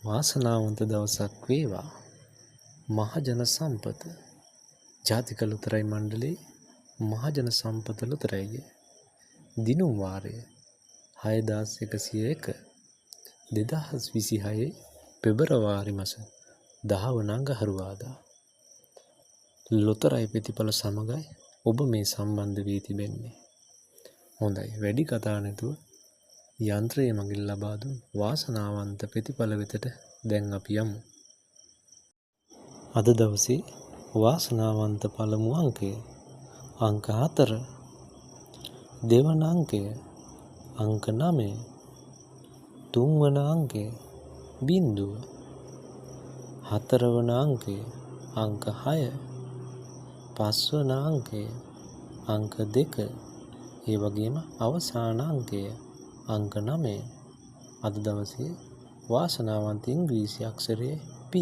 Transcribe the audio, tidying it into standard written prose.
වාසනාවන්ත දවසක් වේවා. මහජන සම්පත ජාතික ලොතරැයි මණ්ඩලයේ මහජන සම්පත ලොතරැයිගේ දිනුම් වාරය 6101 2026 පෙබරවාරි මාස 10 වන අඟහරුවාදා. ලොතරැයි ප්‍රතිඵල සමගයි ඔබ මේ සම්බන්ධ වී තිබෙන්නේ. හොඳයි, වැඩි කතා නැතුව යන්ත්‍රයේ මගින් ලබා දුන් වාසනාවන්ත ප්‍රතිඵල වෙතට දැන් අපි යමු. අද දවසේ වාසනාවන්ත පළමු අංකය අංක 4, දෙවන අංකය අංක 9, තුන්වන අංකය 0, හතරවන අංකය අංක 6, පස්වන අංකය අංක 2, ඒ වගේම අවසාන අංකය අංක 9. අද දවසේ වාසනාවන්ත ඉංග්‍රීසි අක්ෂරය P.